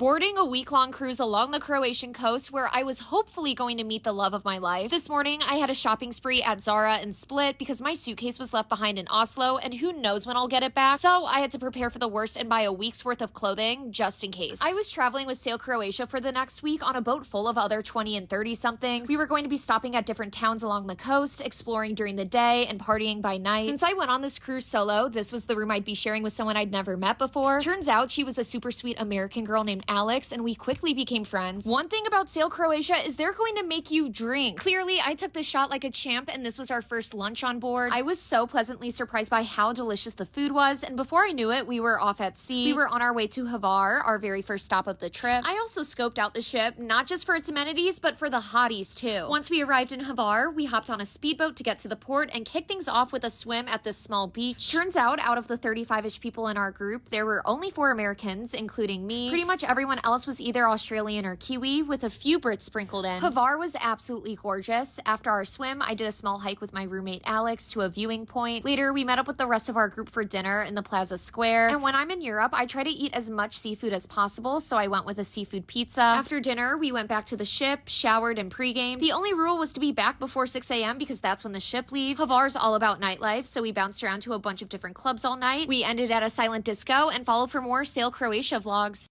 Boarding a week-long cruise along the Croatian coast where I was hopefully going to meet the love of my life. This morning, I had a shopping spree at Zara and Split because my suitcase was left behind in Oslo, and who knows when I'll get it back, so I had to prepare for the worst and buy a week's worth of clothing just in case. I was traveling with Sail Croatia for the next week on a boat full of other 20 and 30-somethings. We were going to be stopping at different towns along the coast, exploring during the day, and partying by night. Since I went on this cruise solo, this was the room I'd be sharing with someone I'd never met before. Turns out she was a super sweet American girl named Alex, and we quickly became friends. One thing about Sail Croatia is they're going to make you drink. Clearly, I took the shot like a champ, and this was our first lunch on board. I was so pleasantly surprised by how delicious the food was, and before I knew it, we were off at sea. We were on our way to Hvar, our very first stop of the trip. I also scoped out the ship, not just for its amenities, but for the hotties too. Once we arrived in Hvar, we hopped on a speedboat to get to the port and kicked things off with a swim at this small beach. Turns out of the 35-ish people in our group, there were only 4 Americans, including me. Pretty much everyone else was either Australian or Kiwi, with a few Brits sprinkled in. Hvar was absolutely gorgeous. After our swim, I did a small hike with my roommate Alex to a viewing point. Later, we met up with the rest of our group for dinner in the Plaza Square. And when I'm in Europe, I try to eat as much seafood as possible, so I went with a seafood pizza. After dinner, we went back to the ship, showered, and pre-gamed. The only rule was to be back before 6 a.m. because that's when the ship leaves. Hvar's all about nightlife, so we bounced around to a bunch of different clubs all night. We ended at a silent disco and followed for more Sail Croatia vlogs.